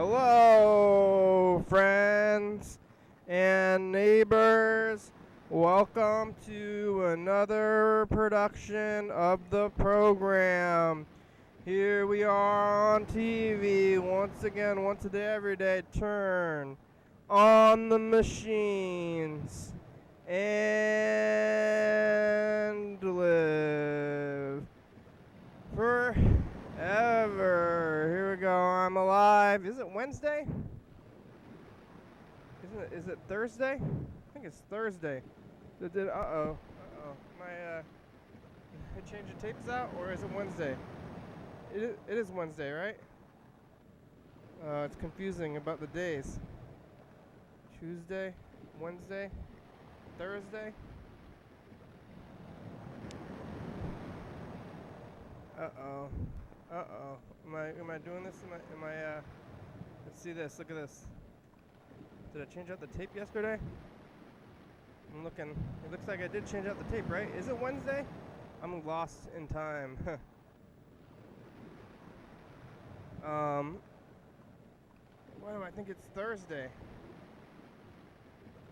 Hello, friends and neighbors. Welcome to another production of the program. Here we are on TV once again, once a day, every day. Turn on the machines and live forever. Here we go. I'm alive. Is it Wednesday? Is it Thursday? I think it's Thursday. Uh-oh. I change the tapes out, or is it Wednesday? It is Wednesday, right? It's confusing about the days. Tuesday, Wednesday, Thursday. Uh-oh. Am I doing this? Am I let's see this. Look at this. Did I change out the tape yesterday? I'm looking. It looks like I did change out the tape, right? Is it Wednesday? I'm lost in time. Why do I think it's Thursday?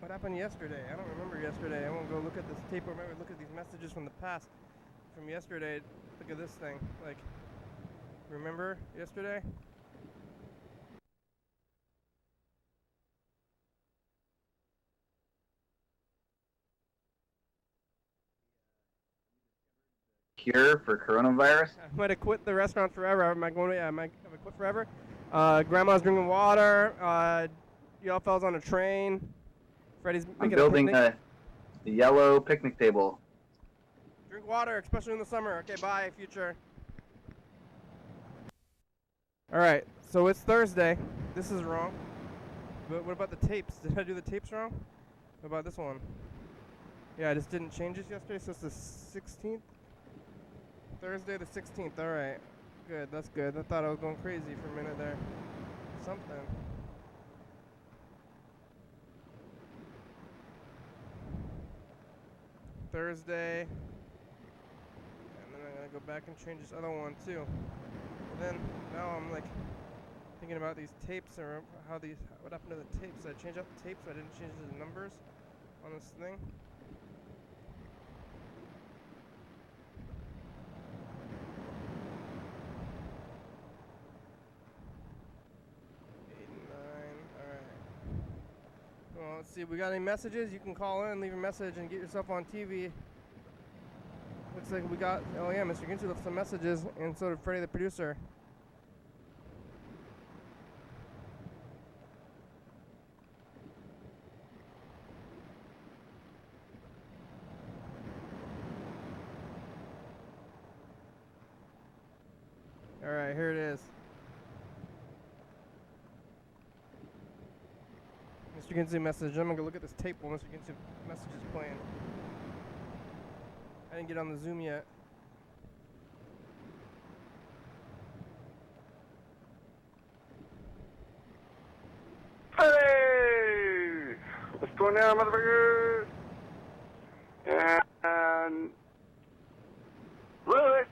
What happened yesterday? I don't remember yesterday. I won't go look at this tape or maybe look at these messages from the past from yesterday. Look at this thing. Like, remember yesterday? Cure for coronavirus? I might have quit the restaurant forever. Am I quit forever? Grandma's drinking water. Y'all fellas on a train. Freddy's making building a yellow picnic table. Drink water, especially in the summer. Okay, bye, future. Alright, so it's Thursday. This is wrong. But what about the tapes? Did I do the tapes wrong? What about this one? Yeah, I just didn't change this yesterday, so it's the 16th? Thursday the 16th, alright. Good, that's good. I thought I was going crazy for a minute there. Something. Thursday. And then I'm gonna go back and change this other one too. But then, now I'm like thinking about these tapes or what happened to the tapes. I changed out the tapes, so I didn't change the numbers on this thing. Well, let's see, we got any messages? You can call in, leave a message, and get yourself on TV. Looks like we got, oh yeah, Mr. Ginsu left some messages, and so did Freddy the producer. Alright, here it is. Mr. Ginsu message. I'm gonna go look at this tape while Mr. Ginsu message is playing. I didn't get on the Zoom yet. Hey! What's going down, motherfuckers? And Lewis,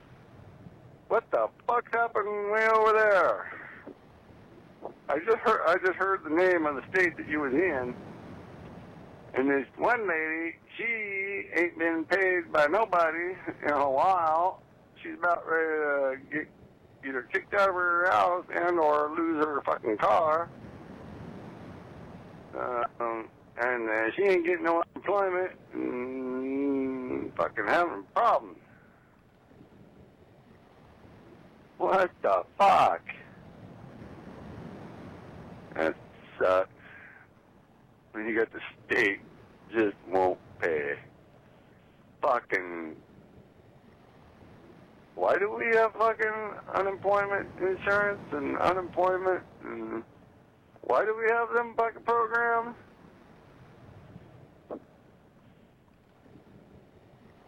what the fuck happened way over there? I just heard the name of the state that you was in, and this one lady, she ain't been paid by nobody in a while. She's about ready to get either kicked out of her house and or lose her fucking car. And she ain't getting no employment and fucking having problems. What the fuck? That sucks. When you got the state just won't pay. Fucking. Why do we have fucking unemployment insurance and unemployment and why do we have them fucking programs?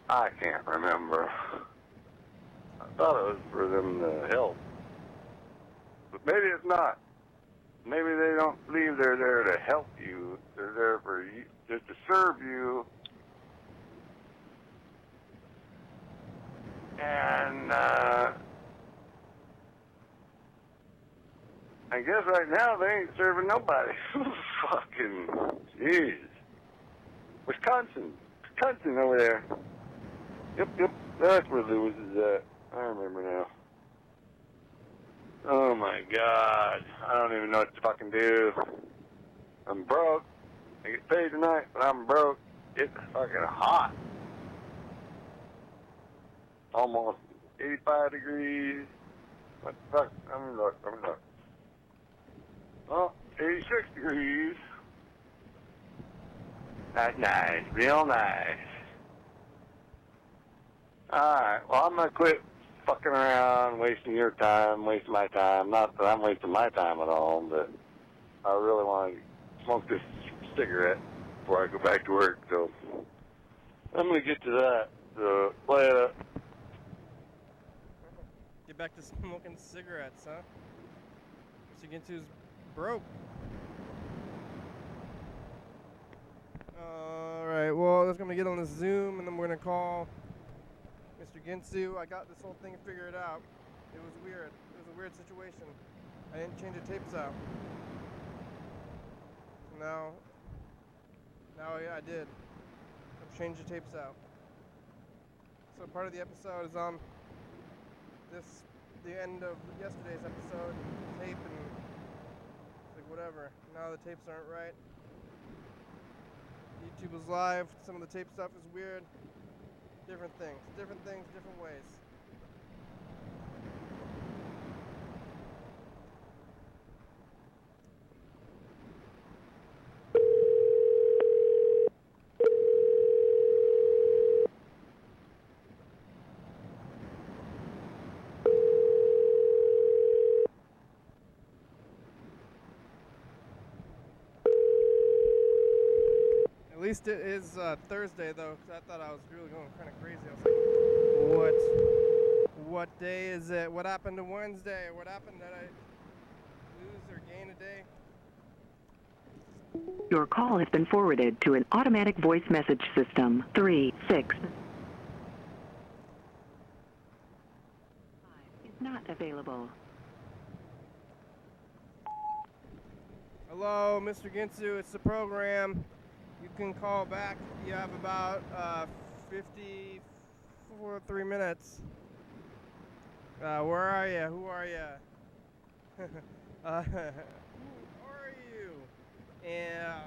I can't remember. I thought it was for them to help. But maybe it's not. Maybe they don't believe they're there to help you. They're there for you, just to serve you. And I guess right now they ain't serving nobody. Fucking jeez. Wisconsin over there. Yep, that's where Lewis is at. I remember now. Oh my God, I don't even know what to fucking do. I'm broke. I get paid tonight, but I'm broke. It's fucking hot. Almost 85 degrees. What the fuck? Let me look. Oh, 86 degrees. That's nice, real nice. Alright, well, I'm gonna quit fucking around, wasting your time, wasting my time. Not that I'm wasting my time at all, but I really want to smoke this cigarette before I go back to work, so I'm gonna get to that. So, play it up. Get back to smoking cigarettes, huh? Mr. Ginsu's broke. Alright, well, let's gonna get on the Zoom and then we're gonna call Mr. Ginsu. I got this whole thing figured out. It was weird. It was a weird situation. I didn't change the tapes out. Now, yeah, I did. I've changed the tapes out. So part of the episode is on the end of yesterday's episode, tape, and it's like whatever. Now the tapes aren't right. YouTube was live. Some of the tape stuff is weird. Different things, different ways. At least it is Thursday, though, because I thought I was really going kind of crazy. I was like, what day is it? What happened to Wednesday? What happened? Did I lose or gain a day? Your call has been forwarded to an automatic voice message system. 36 is not available. Hello, Mr. Ginsu, it's the program. You can call back. You have about 3 minutes. Where are you? Who are you? Who are you? And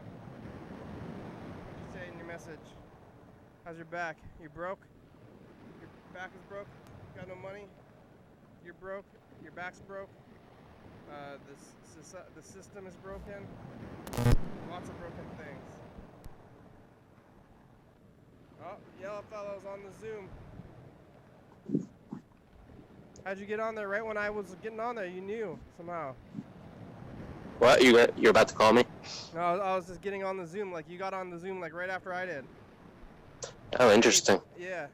what'd you say in your message? How's your back? You broke? Your back is broke? Got no money? You're broke? Your back's broke? The system is broken? Lots of broken things. Oh, Yellow Fellow's on the Zoom. How'd you get on there? Right when I was getting on there, you knew somehow. What? You're about to call me? No, I was just getting on the Zoom. Like, you got on the Zoom, like, right after I did. Oh, interesting. Yeah.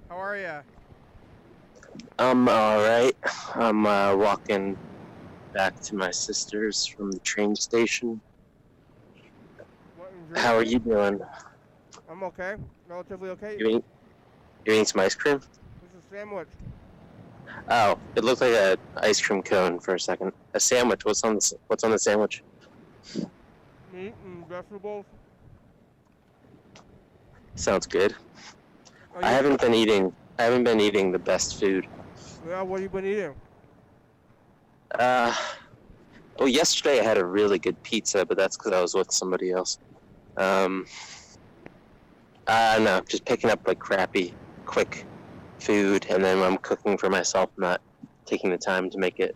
How are ya? I'm alright. I'm walking back to my sister's from the train station. What, How are you doing? I'm okay. Relatively okay. You eating some ice cream? This is a sandwich. Oh, it looked like an ice cream cone for a second. A sandwich. What's on the sandwich? Meat and vegetables. Sounds good. Oh, I haven't been eating the best food. Yeah, what have you been eating? Well, yesterday I had a really good pizza, but that's because I was with somebody else. No, just picking up like crappy, quick food, and then I'm cooking for myself, not taking the time to make it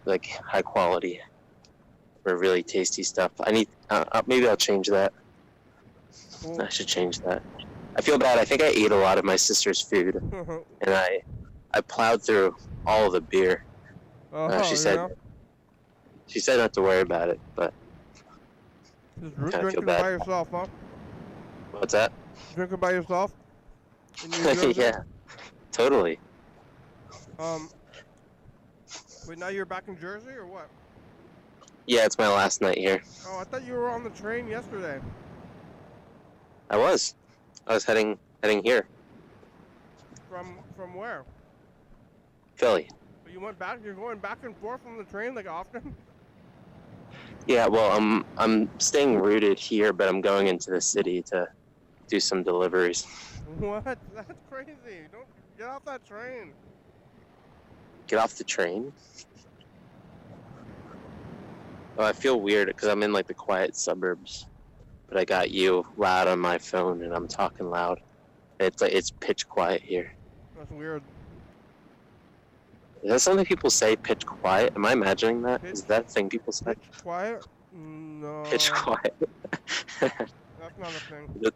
like high quality or really tasty stuff. Maybe I'll change that. Cool. I should change that. I feel bad. I think I ate a lot of my sister's food, and I plowed through all of the beer. She said not to worry about it, but just I feel drinking bad. by yourself, huh? What's that? Drinking by yourself? In New Jersey? Yeah, totally. Wait, now you're back in Jersey or what? Yeah, it's my last night here. Oh, I thought you were on the train yesterday. I was heading here, From where? Philly. But You went back. You're going back and forth on the train like often. Yeah, well, I'm staying rooted here, but I'm going into the city to do some deliveries. What? That's crazy. Don't get off that train. Get off the train? Oh, I feel weird because I'm in like the quiet suburbs, but I got you loud on my phone and I'm talking loud. It's like it's pitch quiet here. That's weird. Is that something people say? Pitch quiet? Am I imagining that? Pitch- Is that a thing people say? Pitch quiet? No. Pitch quiet. That's not a thing.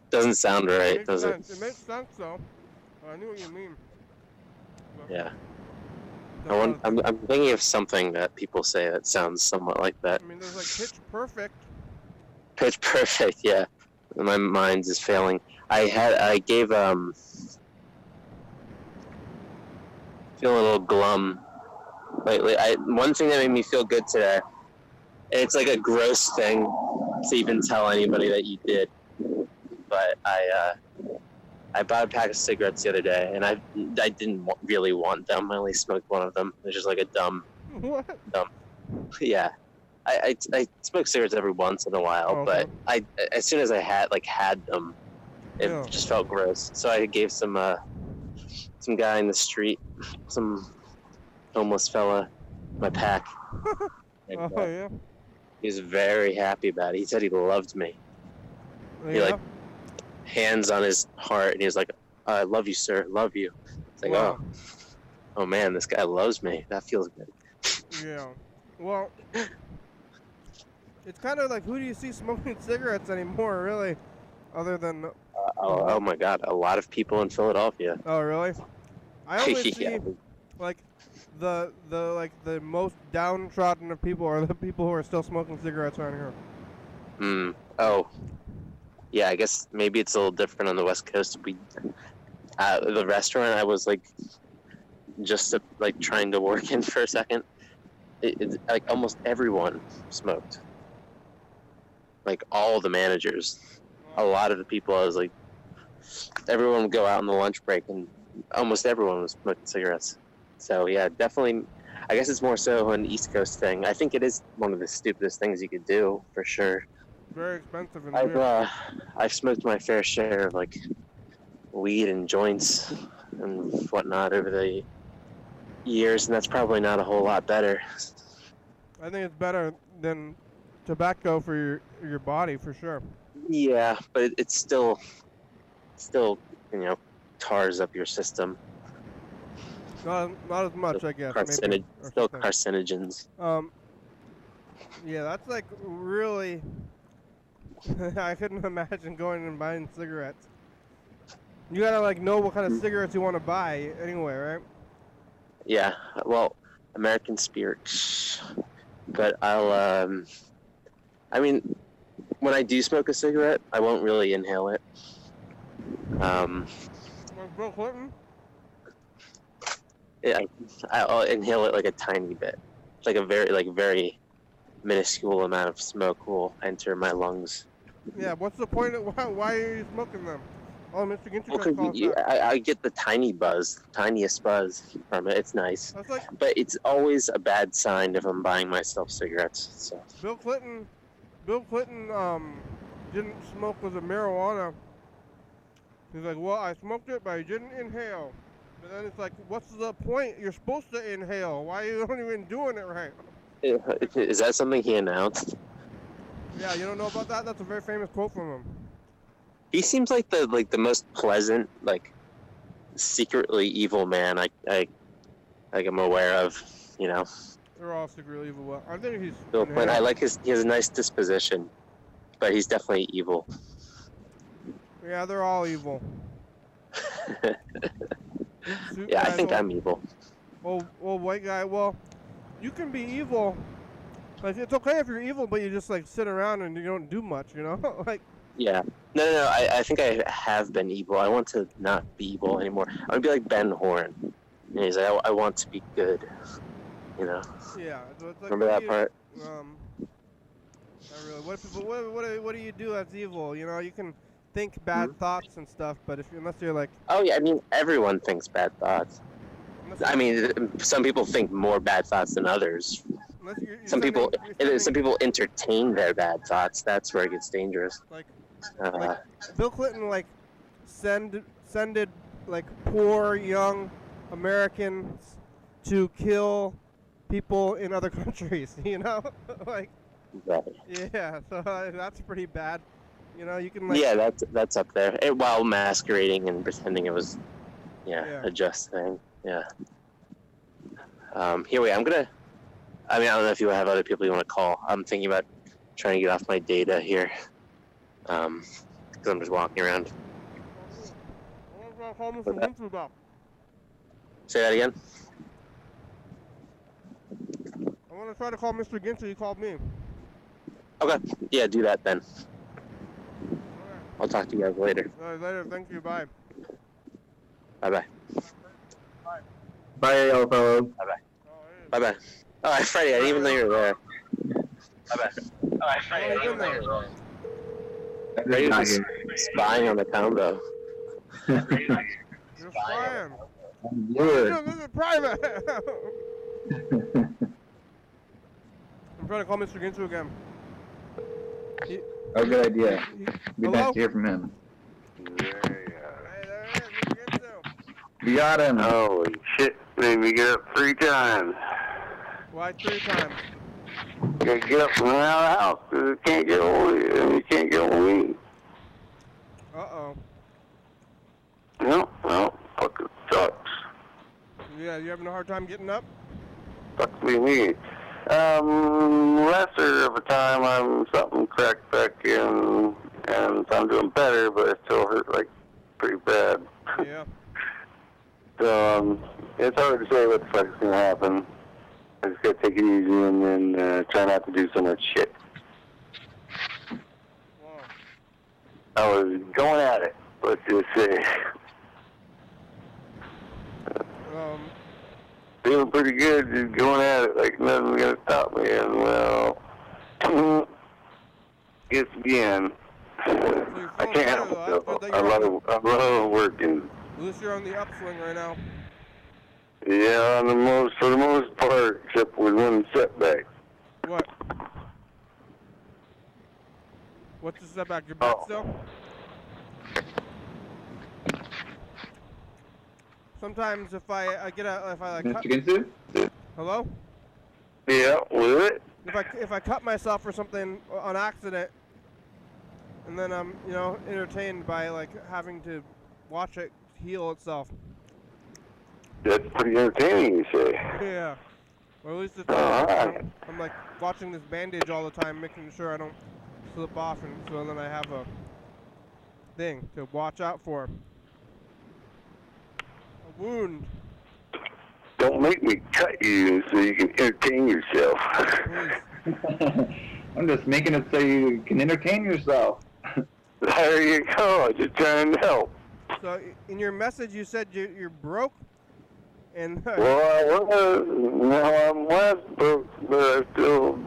Doesn't sound It right, makes does it? sense. It makes sense though. I knew what you mean. But Yeah. that's not a thing. I'm thinking of something that people say that sounds somewhat like that. I mean, there's like pitch perfect. Pitch perfect, yeah. My mind is failing. I gave feel a little glum lately. One thing that made me feel good today, and it's like a gross thing to even tell anybody that you did, but I bought a pack of cigarettes the other day, and I didn't really want them. I only smoked one of them. It was just like a dumb, What? yeah. I smoke cigarettes every once in a while, Oh, okay. but as soon as I had them, it Yeah. just felt gross. So I gave some guy in the street, some homeless fella, my pack. And, Oh yeah. he was very happy about it. He said he loved me. He Yeah. like hands on his heart, and he was like, "I love you, sir. Love you." It's like, Wow. oh man, this guy loves me. That feels good. Yeah. Well, it's kind of like, who do you see smoking cigarettes anymore, really? Other than, Oh my God, a lot of people in Philadelphia. oh really? I only see Yeah. like the most downtrodden of people are the people who are still smoking cigarettes around here. Oh. Yeah, I guess maybe it's a little different on the West Coast. The restaurant I was like just like trying to work in for a second. It's like almost everyone smoked. Like all the managers, a lot of the people. I was like, everyone would go out on the lunch break, and almost everyone was smoking cigarettes. So yeah, definitely. I guess it's more so an East Coast thing. I think it is one of the stupidest things you could do for sure. Very expensive in here. I've smoked my fair share of like weed and joints and whatnot over the years, and that's probably not a whole lot better. I think it's better than tobacco for your body for sure. Yeah, but it's still tars up your system. Not as much, I guess. Maybe, or Still something. carcinogens. Yeah, that's like really. I couldn't imagine going and buying cigarettes. You gotta like know what kind of cigarettes you want to buy anyway, right? Yeah, well, American Spirit. But I mean, when I do smoke a cigarette, I won't really inhale it. Like Bill Clinton. Yeah, I'll inhale it like a tiny bit. It's like a very minuscule amount of smoke will enter my lungs. Yeah, what's the point of why are you smoking them? Oh, Mr. Ginsu Well, just calls that. I get the tiniest buzz from it. It's nice, That's like but it's always a bad sign if I'm buying myself cigarettes. So Bill Clinton didn't smoke with the marijuana. He's like, well, I smoked it, but I didn't inhale. But then it's like, what's the point? You're supposed to inhale. Why are you not even doing it right? is that something he announced? Yeah, you don't know about that? That's a very famous quote from him. He seems like the most pleasant, like secretly evil man I am aware of. You know, They're all secretly evil. Well, I think he's. Bill Clinton. I like he has a nice disposition, but he's definitely evil. Yeah, they're all evil. Yeah, I think I'm evil. Old white guy. Well, you can be evil. Like, it's okay if you're evil, but you just like sit around and you don't do much, you know? Like, Yeah. No. I think I have been evil. I want to not be evil anymore. I want to be like Ben Horn. And he's like, I want to be good. You know. yeah. So it's like, Remember that part? Not really. What do you do that's evil? You know, you can think bad thoughts and stuff, but unless you're like, Oh yeah. I mean, everyone thinks bad thoughts. I mean, some people think more bad thoughts than others. Some people entertain their bad thoughts. That's where it gets dangerous. Like Bill Clinton, like, sended like poor young Americans to kill people in other countries. You know, like. Right. Yeah, so that's pretty bad. You know, you can like. Yeah, that's up there. While masquerading and pretending it was, a just thing. Yeah. Here we are. I don't know if you have other people you want to call. I'm thinking about trying to get off my data here. Because I'm just walking around. Say that again? I want to try to call Mr. Ginsu. He called me. Okay. Yeah, do that then. Okay. I'll talk to you guys later. All right, later. Thank you. Bye. Bye-bye. Bye. Bye, yellow fellow. Bye-bye. Bye-bye. All right, Freddy, I didn't even know you were there. Bye-bye. All right, Freddy, I didn't even know you were there. Freddy was spying on the combo. You're spying. Good. This is private. I'm trying to call Mr. Ginsu again. Oh, good idea. Be Hello? nice to hear from him. Hey, there it is, Mr. Ginsu. We got him. Holy shit, made me get up 3 times. Why 3 times? Gotta get up from out of the house, 'cause it can't get hold of you, and you can't get hold of me. Uh-oh. No, fucking sucks. Yeah, you having a hard time getting up? Fuck me. Lesser of a time, I'm something cracked back in, and I'm doing better, but it still hurt, like, pretty bad. Yeah. So, it's hard to say what the fuck is gonna happen. I just gotta take it easy and then try not to do so much shit. Wow. I was going at it, let's just say. Feeling pretty good, just going at it like nothing's gonna stop me, and well, guess again, I can't help it. I love working. At least you're on the upswing right now. Yeah, for the most part, except with one setback. What? What's the setback? Your back still? Sometimes if I like Mr. Ginsu? Hello? Yeah, with it? If I cut myself or something on accident, and then I'm entertained by like having to watch it heal itself. That's pretty entertaining, you say. Yeah. Or at least it's Alright. I'm like watching this bandage all the time, making sure I don't slip off, and so then I have a thing to watch out for. A wound. Don't make me cut you so you can entertain yourself. Please. I'm just making it so you can entertain yourself. There you go, just trying to help. So in your message you said you're broke, and Well, I'm less broke, but I still,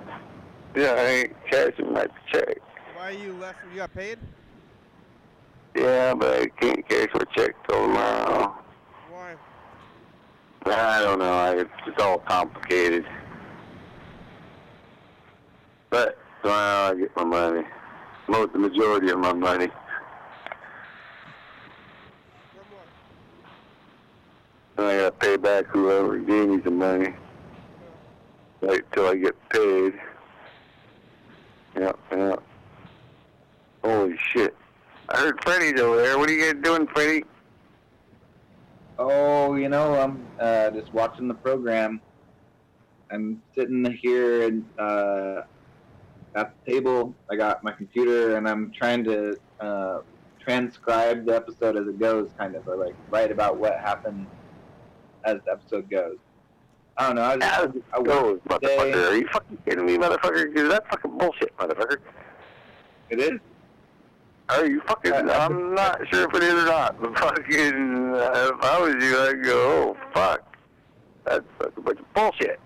I ain't cashing my check. why are you less? You got paid? Yeah, but I can't cash my check till tomorrow. Why? I don't know, it's just all complicated. But tomorrow I get my money. The majority of my money. From what? And I gotta pay back whoever gave me the money. Right till I get paid. Yeah. Holy shit. I heard Freddy's over there. What are you guys doing, Freddy? Oh, I'm just watching the program. I'm sitting here and at the table. I got my computer, and I'm trying to transcribe the episode as it goes, kind of, or like write about what happened as the episode goes. I don't know. I worked today. Motherfucker. Are you fucking kidding me, motherfucker? Because that's fucking bullshit, motherfucker. It is. Are you fucking... I'm not sure if it is or not. But fucking... if I was you, I'd go, oh, fuck. That's a bunch of bullshit.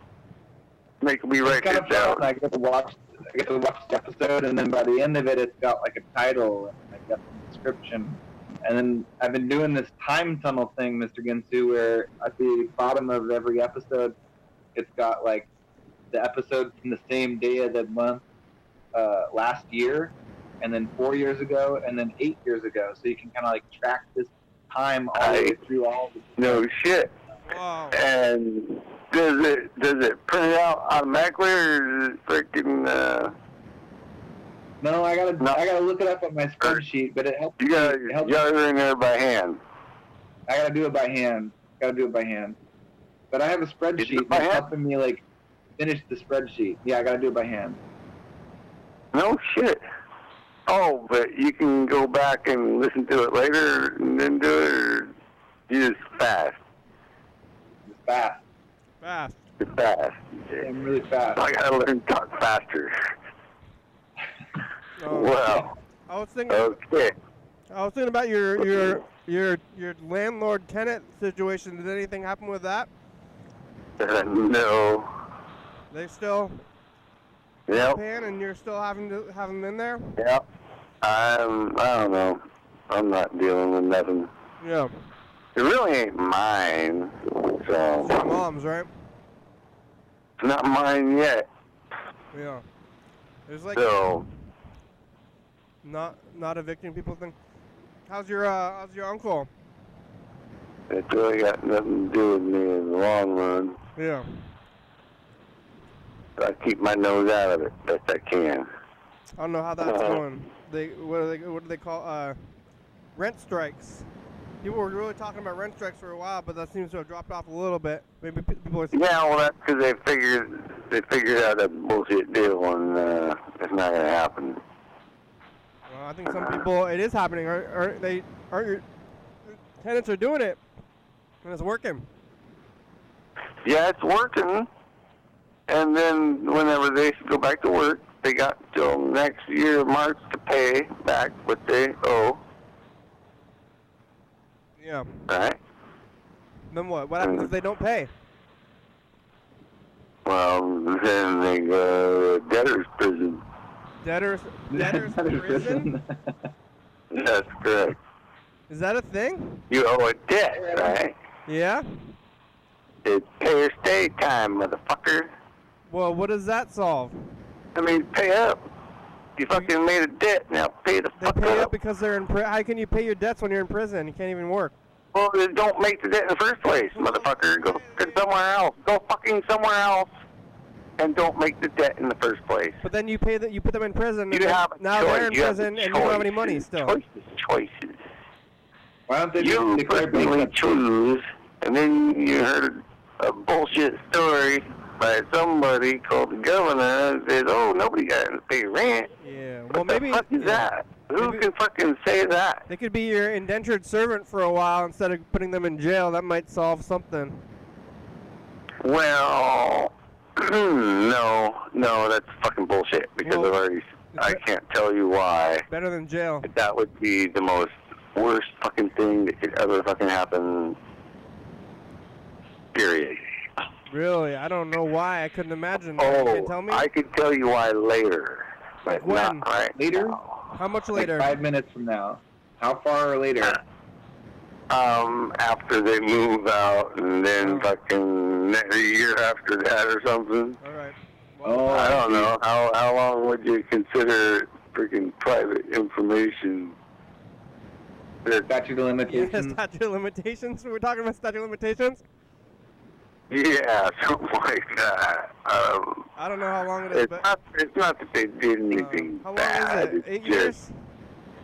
Making me write this down. I get to watch the episode, and then by the end of it, it's got like a title and I got some description. And then I've been doing this time tunnel thing, Mr. Ginsu, where at the bottom of every episode, it's got like the episode from the same day of the month last year, and then 4 years ago, and then 8 years ago. So you can kind of like track this time all the way through all the No shit. Wow. And does it print it out automatically, or is it freaking? No, I gotta look it up on my spreadsheet, but it helps. You got it helps. it in there by hand. I gotta do it by hand. But I have a spreadsheet that's helping me like finish the spreadsheet. Yeah, I gotta do it by hand. No shit. Oh, but you can go back and listen to it later and then do it, or you just fast. It's fast. Fast. It's fast. I'm really fast. I gotta learn to talk faster. Oh, Well, I was thinking. okay. I was thinking about your landlord-tenant situation. Did anything happen with that? No. They still Yep. paying, and you're still having to have them in there? Yep. I don't know. I'm not dealing with nothing. Yeah. It really ain't mine. It's your So, mom's, right? it's not mine yet. Yeah. There's like So, not evicting people thing. How's your uncle? it really got nothing to do with me in the long run. Yeah. I keep my nose out of it best I can. I don't know how that's going. What do they call rent strikes? People were really talking about rent strikes for a while, but that seems to have dropped off a little bit. Maybe people are. Yeah, well, that's because they figured out a bullshit deal, and it's not gonna happen. Well, I think some people it is happening. Aren't your tenants are doing it, and it's working. Yeah, it's working. And then whenever they go back to work, they got till next year March to pay back what they owe. Yeah. Right? Then what? What happens if they don't pay? Well, then they go to debtor's prison. Debtors prison? That's correct. Is that a thing? You owe a debt, right? Yeah. It's pay or stay time, motherfucker. Well, what does that solve? I mean, pay up. You fucking made a debt, now pay the They fuck pay up. up because they're in prison. How can you pay your debts when you're in prison? You can't even work. Well, then don't make the debt in the first place, motherfucker. Go fucking somewhere else. Go fucking somewhere else. And don't make the debt in the first place. But then you pay that. You put them in prison. You and have a now choice. they're in You have prison, the and you don't have any choices. money still. Choices. Why don't they You just declare personally bankruptcy? choose, and then you heard a bullshit story by somebody called the governor that says, "Oh, nobody got to pay rent." Yeah. What Well, maybe. the fuck is that? Who Maybe- can fucking say that? They could be your indentured servant for a while instead of putting them in jail. That might solve something. Well, no, that's fucking bullshit. Because Well, I can't tell you why. Better than jail. That would be the most worst fucking thing that could ever fucking happen. Period. Really? I don't know why. I couldn't imagine that. You can tell me? I could tell you why later, but When? not right Later? now. How much Like later? 5 minutes from now. How far later? After they move out, and then fucking a year after that or something. All right. Oh, I don't know. How long would you consider freaking private information? Statute of Yeah, limitations. statute of limitations. We're talking about statute of limitations. Yeah, something like that. I don't know how long it is, but It's not that they did anything how long bad. is it? 8 It's years? just,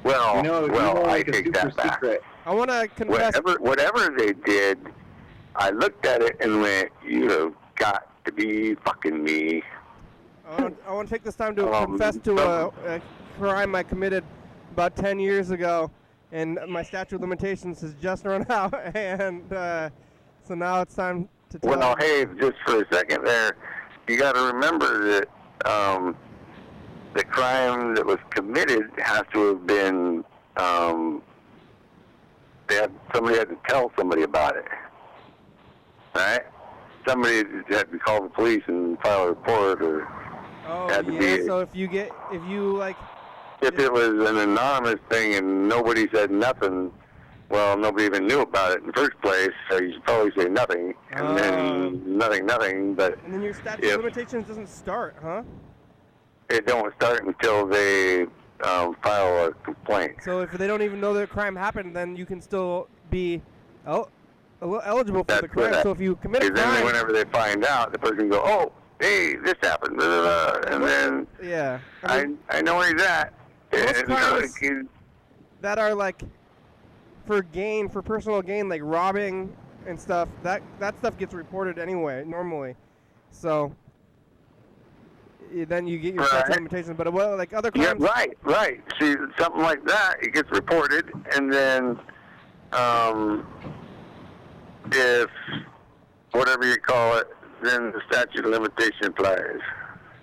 well, You know I like a take super that back. secret. I want to confess. Whatever they did, I looked at it and went, "You have got to be fucking me." I want to take this time to confess to a crime I committed about 10 years ago, and my statute of limitations has just run out, and so now it's time to tell. Well, hey, just for a second there, you got to remember that the crime that was committed has to have been somebody had to tell somebody about it, right? Somebody had to call the police and file a report, or Oh had to yeah. be- So if you like, if it was an anonymous thing and nobody said nothing, well, nobody even knew about it in the first place, so you should probably say nothing, and then nothing, but And then your statute of limitations doesn't start, huh? it don't start until they file a complaint. So if they don't even know that crime happened, then you can still be eligible for the crime. So if you commit a crime... Because then whenever they find out, the person can go, oh, hey, this happened, blah, blah, blah, and then yeah, I know where he's at. Most crimes that are like for personal gain, like robbing and stuff, that stuff gets reported anyway, normally. So then you get your statute of limitations. But like other crimes... Yeah, right. See, something like that, it gets reported, and then if whatever you call it, then the statute of limitation applies.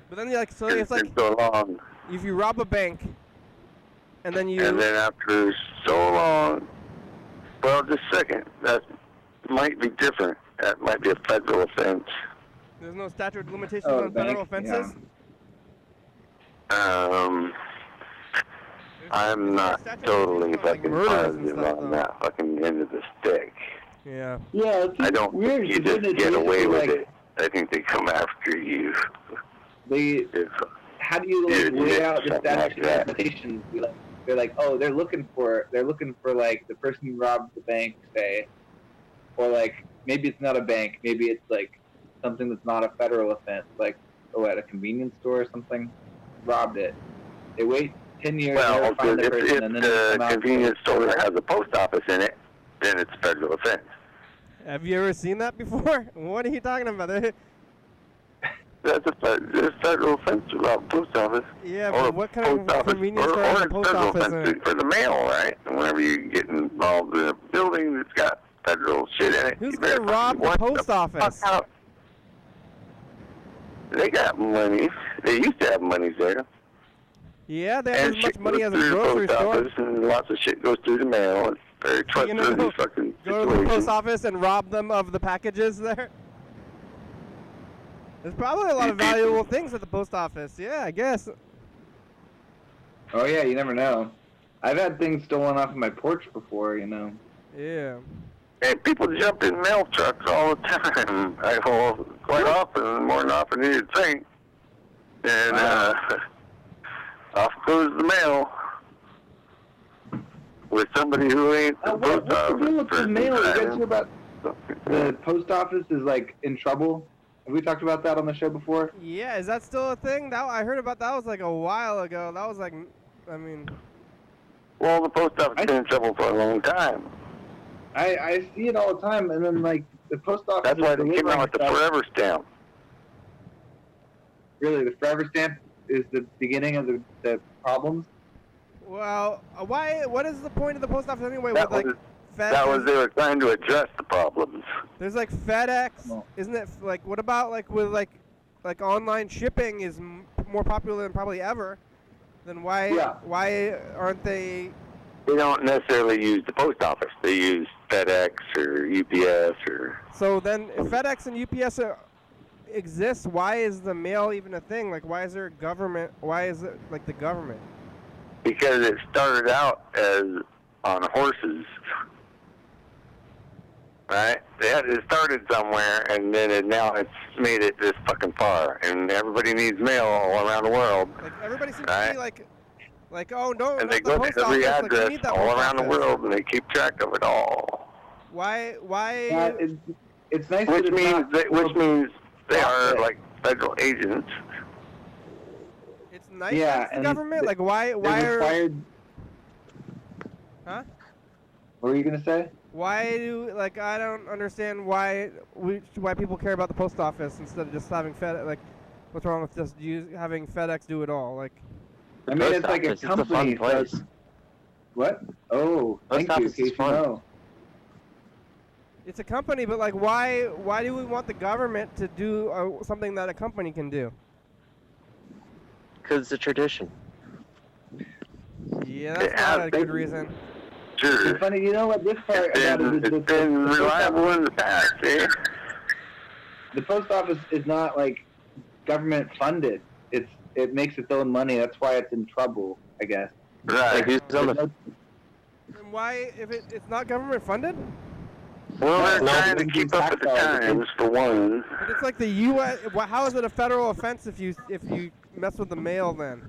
But then it's like so long. If you rob a bank, and then after so long, well, just a second, that might be different. That might be a federal offense. There's no statute of limitations on federal offenses? Yeah. I'm not totally fucking positive on that fucking end of the stick. Yeah. Yeah, I don't think you just get away with it. I think they come after you. How do you lay out the statute of limitations? They're like, oh, they're looking for like the person who robbed the bank, say, or like maybe it's not a bank, maybe it's like something that's not a federal offense, like at a convenience store or something, robbed it. They wait 10 years to find the person, and then the convenience store has a post office in it, then it's a federal offense. Have you ever seen that before? What are you talking about? That's a federal offense to rob a post office. Yeah, but what kind of convenience store has a post office in it? For the mail, right? And whenever you get involved in a building that's got federal shit in it, who's going to rob the post office? They got money. They used to have money there. Yeah, they have as much money as a grocery store. And lots of shit goes through the mail. It's very trustworthy fucking go to the post office and rob them of the packages there? There's probably a lot of valuable things at the post office. Yeah, I guess. Oh, yeah, you never know. I've had things stolen off of my porch before, Yeah. And people jump in mail trucks all the time. Quite often, more than often than you'd think. And off goes the mail with somebody who ain't the post office. What's the deal with the mail? You guys hear about the post office is like in trouble? Have we talked about that on the show before? Yeah, is that still a thing? I heard about that was like a while ago. That was like, well, the post office has been in trouble for a long time. I see it all the time, and then like the post office. That's why they came out with the forever stamp. Really, the forever stamp is the beginning of the problems. Well, why? What is the point of the post office anyway? That was they were trying to address the problems. There's like FedEx, isn't it? Like, what about like with like online shipping is more popular than probably ever? Then why aren't they? They don't necessarily use the post office. They use FedEx or UPS or. So then, if FedEx and UPS exist, why is the mail even a thing? Like, why is there a government? Why is it like the government? Because it started out as on horses. Right? It started somewhere, and then now it's made it this fucking far, and everybody needs mail all around the world. Like everybody seems to be like, oh no, and they go to every address all around the world, and they keep track of it all. Why? It's nice. Which means they are like federal agents. It's nice. Yeah, and the government. Like why are? Huh? What were you gonna say? Why I don't understand why people care about the post office instead of just having FedEx. Like, what's wrong with just having FedEx do it all? Like, I mean, it's like a company. It's a fun place. What? Oh, thank you. Case fun. It's a company, but like, why do we want the government to do something that a company can do? Because it's a tradition. Yeah, that's not a good reason. Sure. It's funny, you know what this part it's been reliable in the past, eh? The post office is not like government funded. It makes its own money. That's why it's in trouble, I guess. Right. Like, And why, if it's not government funded? Well, they're No, trying to keep up with the times, for one. But it's like the U.S. How is it a federal offense if you mess with the mail then?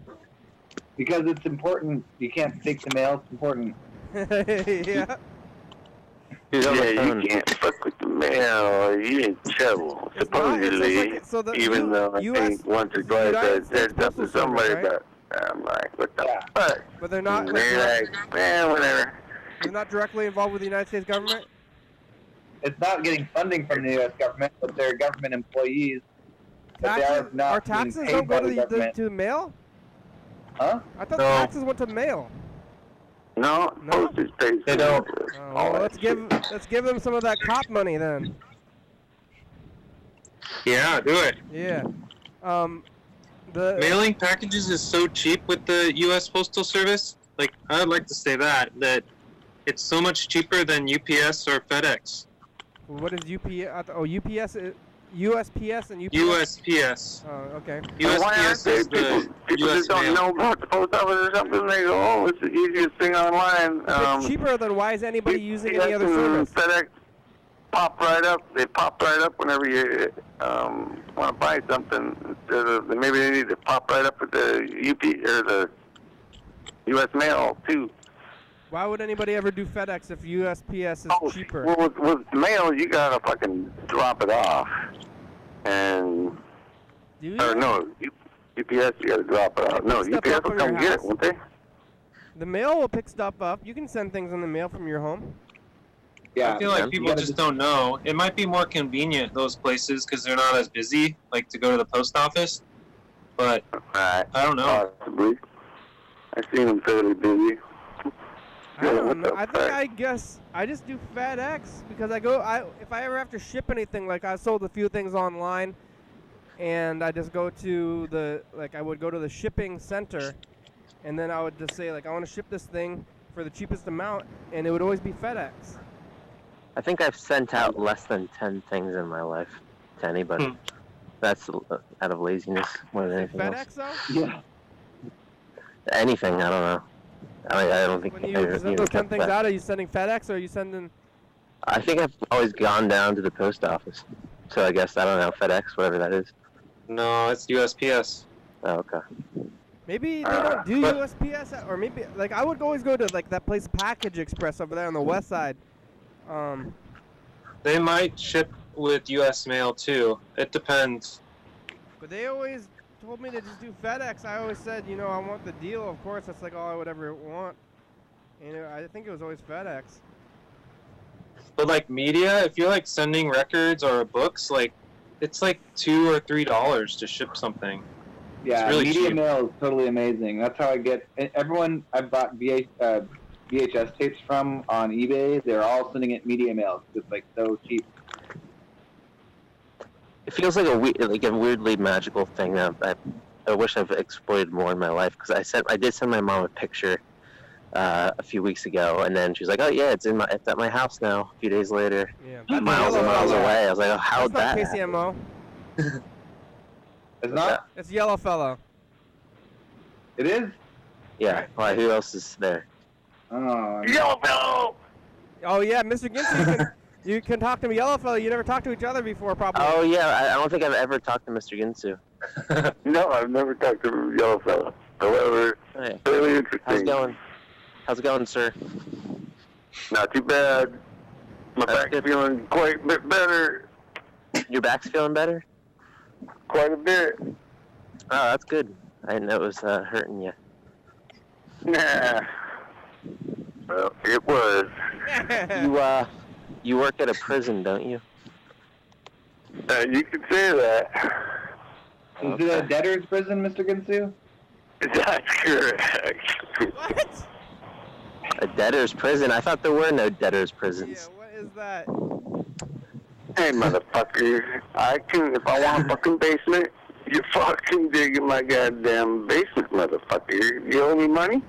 Because it's important. You can't take the mail. It's important. Yeah. Yeah, you can't fuck with the mail. You're in trouble. It's not, it's Supposedly, like, so the even though I US think once or twice United I States said something Postal to somebody Service, right? about, I'm like, what the fuck? But they're not. And they're like, man, whatever. They're not directly involved with the United States government. It's not getting funding from the U.S. government, but they're government employees. But they Taxes, are not our being taxes paid don't by go the to government. the mail. Huh? I thought No. taxes went to mail. No, No? postage pays. They don't. Oh, well, let's give them some of that cop money then. Yeah, do it. Yeah. The Mailing packages is so cheap with the U.S. Postal Service. Like, I'd like to say that it's so much cheaper than UPS or FedEx. what is UPS? Oh, UPS is USPS and UPS. USPS. Oh, okay. Why aren't USPS they? is the People US just don't mail. know about the post office or something. They go, oh, it's the easiest thing online. If it's cheaper, then why is anybody using any other UPS service? and FedEx pop right up. They pop right up whenever you want to buy something. Instead of, maybe they need to pop right up with the UP or the U.S. mail too. Why would anybody ever do FedEx if USPS is cheaper? Well, with mail, you gotta fucking drop it off, and Do you? or no, UPS, you gotta drop it off. No, Pick stuff UPS up will from come your get house? it, won't they? The mail will pick stuff up. You can send things in the mail from your home. Yeah. I feel like you people gotta just don't know. It might be more convenient those places because they're not as busy, like to go to the post office. But Right. I don't know. Possibly. I've seen them fairly busy. I Yeah, don't what know. the I think fuck? I guess I just do FedEx because if I ever have to ship anything, like I sold a few things online, and I just go to I would go to the shipping center, and then I would just say like I want to ship this thing for the cheapest amount, and it would always be FedEx. I think I've sent out less than 10 things in my life to anybody. Hmm. That's out of laziness more than anything else. FedEx though? Yeah. Anything, I don't know. I don't think When I you even send those 10 kept things that. out, are you sending FedEx or are you sending? I think I've always gone down to the post office. So I guess, I don't know, FedEx, whatever that is. No, it's USPS. Oh, okay. Maybe they don't do but- USPS, or maybe like I would always go to like that place Package Express over there on the west side. They might ship with US mail too. It depends. But they always told me to just do FedEx. I always said, I want the deal. Of course, that's like all I would ever want. And I think it was always FedEx. But like media, if you're like sending records or books, like it's like $2 or $3 to ship something. Yeah, really media cheap. mail is totally amazing. That's how I get everyone I've bought VHS tapes from on eBay. They're all sending it media mail. It's like so cheap. It feels like a weirdly magical thing that I wish I've exploited more in my life, because I did send my mom a picture a few weeks ago, and then she was like, "Oh yeah, it's at my house now." A few days later, Yeah, miles and miles away. I was like, "Oh, how'd that's that?" not KCMO. It's not. It's Yellow Fellow. It is. Yeah. Why? Who else is there? Oh. Yo, Bill! Oh yeah, Mr. Ginsu, you can talk to me, Yellow Fellow. You never talked to each other before, probably. Oh yeah, I don't think I've ever talked to Mr. Ginsu. No, I've never talked to Yellow Fella. However, Hey, fairly interesting. how's it going? How's it going, sir? Not too bad. My That's back's good. feeling quite a bit better. Your back's feeling better? Quite a bit. Oh, that's good. I didn't know it was hurting you. Nah. Well, it was. You work at a prison, don't you? You could say that. Is it a debtor's prison, Mr. Ginsu? That's correct. What? A debtor's prison? I thought there were no debtor's Yeah, prisons. what is that? Hey, motherfucker. If I want a fucking basement, you fucking dig in my goddamn basement, motherfucker. You owe me money?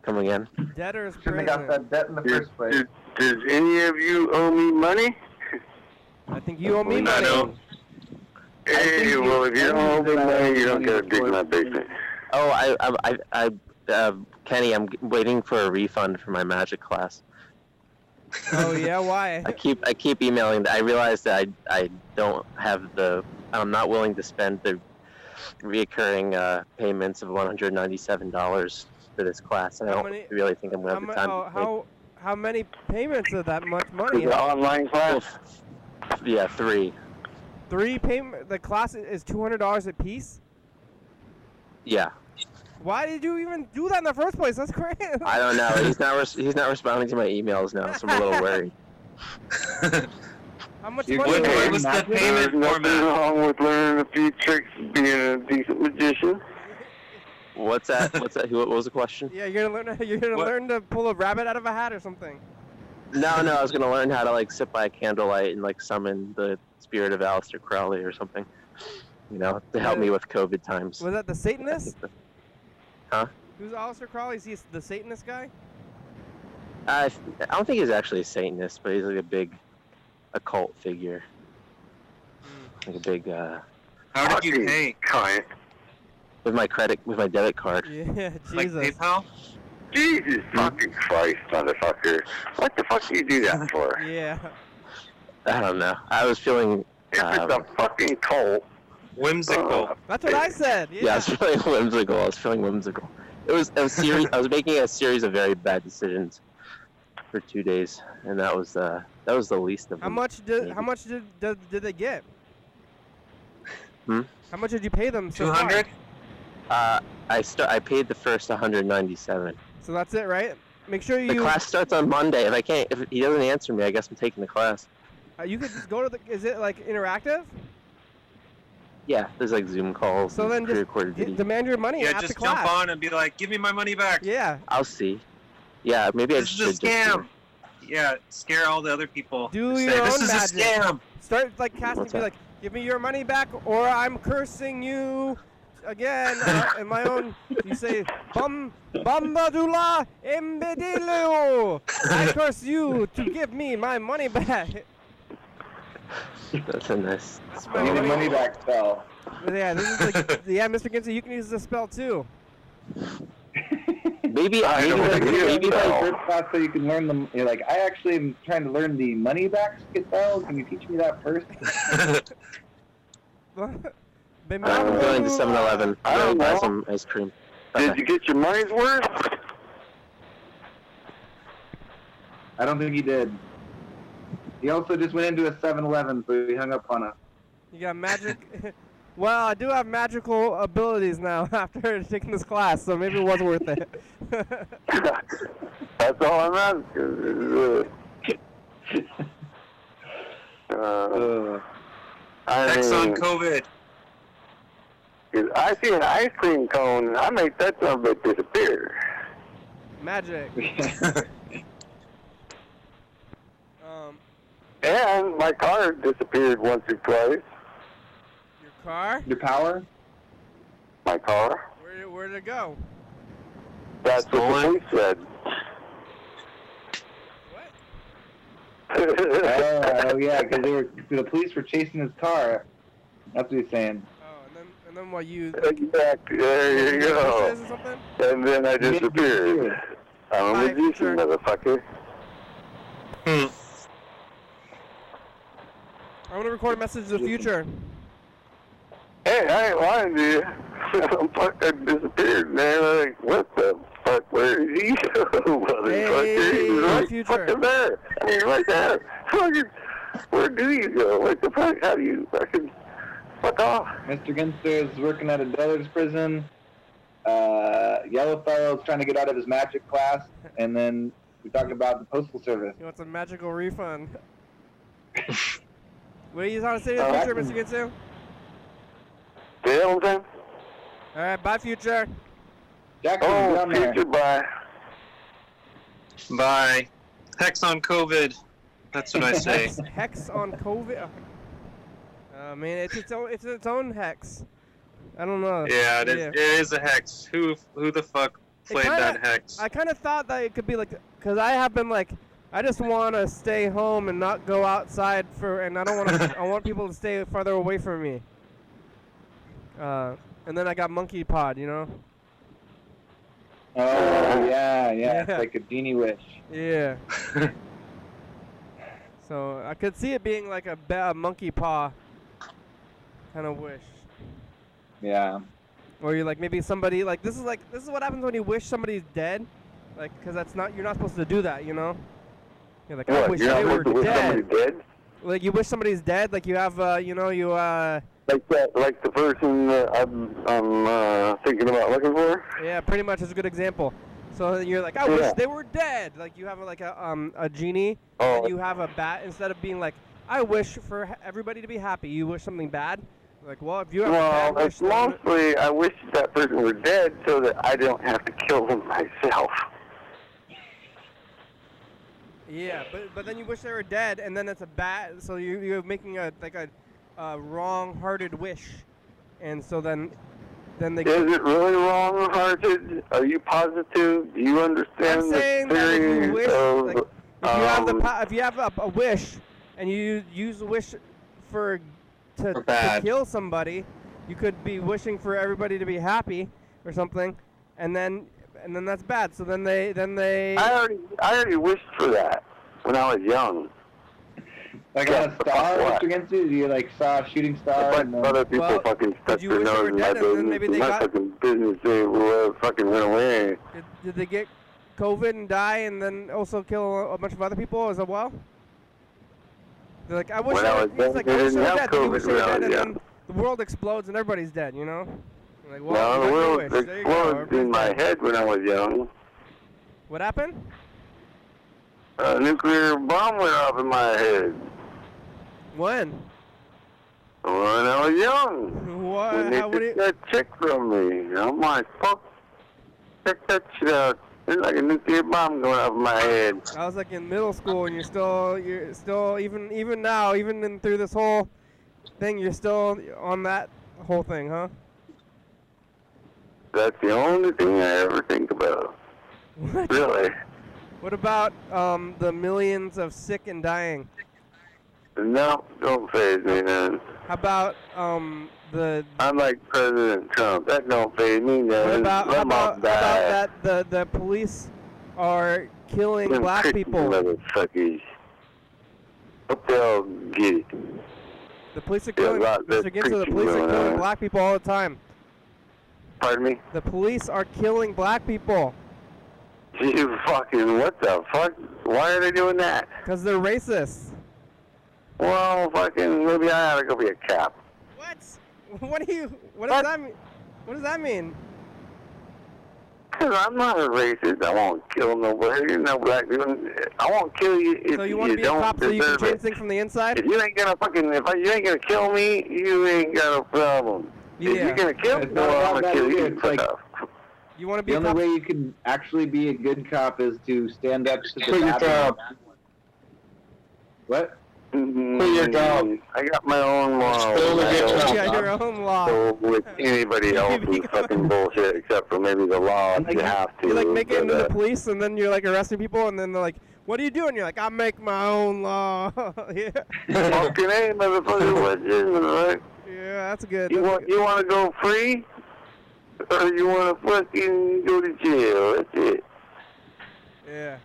Come again? Debtor's Shouldn't have got prison. that debt in the first place. Does any of you owe me money? I think you owe me I money. don't. Hey, well, if you don't owe me money, you don't gotta dig my basement. Kenny, I'm waiting for a refund for my magic class. Oh yeah, why? I keep emailing. I realized that I don't have I'm not willing to spend the reoccurring payments of $197 for this class. And I don't really think I'm gonna have the time. How many payments of that much money? Is it online class? Yeah, 3. 3 payment. The class is $200 a piece. Yeah. Why did you even do that in the first place? That's crazy. I don't know. He's not responding to my emails now, so I'm a little worried. How much You're money? good. What was the There's payment nothing format? wrong with learning a few tricks and being a decent magician. What's that? What was the question? Yeah, you're gonna learn. You're gonna What? learn to pull a rabbit out of a hat or something. No, I was gonna learn how to like sit by a candlelight and like summon the spirit of Aleister Crowley or something. You know, to help me with COVID times. Was that the Satanist? Huh? Who's Aleister Crowley? Is he the Satanist guy? I don't think he's actually a Satanist, but he's like a big occult figure. Like a big How did you Fucking pay? cunt. with my debit card. Yeah, Like Jesus. PayPal? Jesus fucking Christ, motherfucker. What the fuck do you do that for? Yeah. I don't know. I was feeling If it's a fucking cult. Whimsical. That's what I said. Yeah. yeah, I was feeling whimsical. It was serious. I was making a series of very bad decisions for 2 days, and that was the least of them. How much did they get? Hmm? How much did you pay them so far? 200? I paid the first 197. So that's it, right? Make sure The you class starts on Monday. If he doesn't answer me, I guess I'm taking the class. you could just go to the. Is it like interactive? Yeah, there's like Zoom calls. So and then just pre-recorded videos. demand your money Yeah, at the just class. jump on and be like, give me my money back. Yeah. I'll see. Yeah, maybe I This should is a just scam. Yeah, scare all the other people. Do Say, your this own is magic. a scam. Start like casting. What's Be that? like, give me your money back, or I'm cursing you again in my own. You say, Bambadula Embedilio. I curse you to give me my money back. That's a nice. That's I need a money back spell. Yeah, this is like, yeah, Mr. Ginsu, you can use this spell too. Maybe I don't think maybe you if I know. First class, so you can learn them. You're like, I actually am trying to learn the money back spell. Can you teach me that first? I'm going to 7-Eleven. I don't buy know. some ice cream. Did you get your money's worth? I don't think he did. He also just went into a 7-Eleven, so he hung up on us. You got magic. Well, I do have magical abilities now after taking this class, so maybe it was worth it. That's all I'm asking. I X on mean, COVID. I see an ice cream cone, and I make that son of a bitch disappear. Magic. And my car disappeared once or twice. Your car? Your power? My car. Where did it go? That's what the police said. What? Oh yeah, because the police were chasing his car. That's what he's saying. Oh, and then what you? Exactly. There you go. Or something? And then I disappeared. I'm a Bye, magician, sure. motherfucker. I want to record a message to the future. Hey, I ain't lying to you. I'm fucking disappeared, man. I'm like, what the fuck? Where is he? Motherfucker. Hey, He's right future. fucking there. I mean, right there. Fucking, where do you go? What the fuck? How do you fucking fuck off? Mr. Ginsu is working at a debtor's prison. Yellowfellow's trying to get out of his magic class, and then we talked about the postal service. He wants a magical refund. What are you trying to say to the future, Mr. Ginsu? The hell, then? All right, bye, future. Jackson, get Oh, on there. future, bye. Bye. Hex on COVID. That's what I say. Hex on COVID. Man, it's its own hex. I don't know. Yeah, it is a hex. Who the fuck played that hex? I kind of thought that it could be like, cause I have been like, I just want to stay home and not go outside and I don't want to. I want people to stay farther away from me. And then I got monkey pod, you know. Oh, yeah. Yeah. It's like a genie wish. Yeah. So I could see it being like a monkey paw kind of wish. Yeah. Or you like maybe somebody like this is what happens when you wish somebody's dead, like because you're not supposed to do that, you know. You're like I wish they were dead. Like you wish somebody's dead, like you have like the person that I'm thinking about looking for. Yeah, pretty much is a good example. So you're like I wish they were dead. Like you have like a genie, and you have a bat instead of being like I wish for everybody to be happy. You wish something bad. Like, well, if you have a bad wish, it's mostly I wish that person were dead so that I don't have to kill them myself. Yeah, but then you wish they were dead, and then it's a bad. So you're making a wrong-hearted wish, and so then they. Is it really wrong-hearted? Are you positive? Do you understand I'm saying the that if theory you wish, of, like, if you have a wish, and you use the wish to kill somebody, you could be wishing for everybody to be happy or something, and then that's bad. So then they. I already wished for that when I was young. Like on a star wished against you? You like saw a shooting star? And then other people fucking stuck their nose in my business. My fucking business fucking went away. Did they get COVID and die, and then also kill a bunch of other as well? They're like, I wish I was dead. You wish they were dead, and then the world explodes and everybody's dead, you know? Like, well, the world exploded in my head when I was young. What happened? A nuclear bomb went off in my head. When? When I was young. What? When they took that chick from me. I'm like, fuck, check that shit out. It's like a nuclear bomb going off my head. I was like in middle school, and you're still even now, even through this whole thing, you're still on that whole thing, huh? That's the only thing I ever think about. What? Really? What about the millions of sick and dying? No, don't faze me, man. How about I'm like President Trump. That don't faze me, man. How about that the police are killing black people? Motherfuckers. Hope they all get it. The police are killing. Mr. Ginsu, the police are killing black people all the time. Pardon me? The police are killing black people. You fucking, what the fuck? Why are they doing that? Because they're racist. Well, fucking, maybe I ought to go be a cop. What? What does that mean? What does that mean? Because I'm not a racist. I won't kill nobody. No black people. I won't kill you if so you want to be a cop so you can change things from the inside? If you ain't gonna you ain't gonna kill me, you ain't got a problem. Yeah. If you're gonna kill me, I'm gonna kill you. It's like, you want to be the only way you can actually be a good cop is to stand up to the bad job. What? Quit your job. I got my own law. You got your own law. So with anybody else's fucking bullshit except for maybe the law, you have to. You like make it into the police, and then you're like arresting people, and then they're like, "What are you doing?" You're like, "I make my own law." Yeah. Fucking A, motherfucker, what is it, right? Yeah, that's good. You want to go free, or you want to fucking go to jail? That's it. Yeah.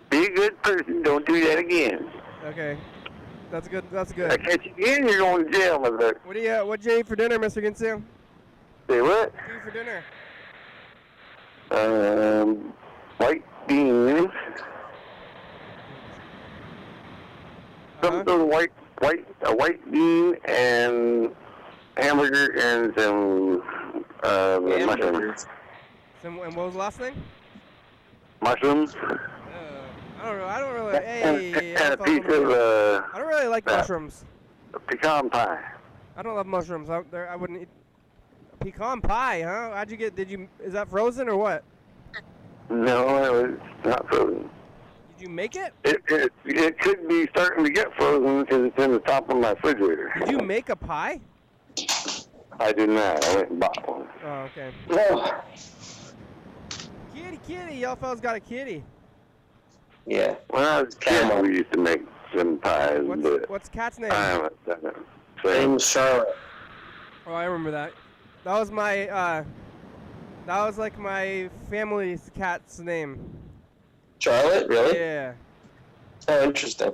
Be a good person. Don't do that again. Okay. That's good. That's good. I catch you again, you're going to jail, motherfucker. What did you eat for dinner, Mr. Ginsu? Say what? What did you eat for dinner? White beans. Some sort of white bean and hamburger and some mushrooms. And what was the last thing? Mushrooms. I don't really. Hey, and a piece of I don't really like mushrooms. Pecan pie. I don't love mushrooms. I wouldn't eat pecan pie, huh? How'd you get? Is that frozen or what? No, it was not frozen. Did you make it? It could be starting to get frozen because it's in the top of my refrigerator. Did you make a pie? I did not. I went and bought one. Oh, okay. Oh. Kitty, y'all fellas got a kitty. Yeah. When I was a kid, we used to make some pies. What's Cat's name? I haven't done it. So, Name's Charlotte. Oh, I remember that. That was my That was like my family's cat's name. Charlotte, really? Yeah. Oh, interesting.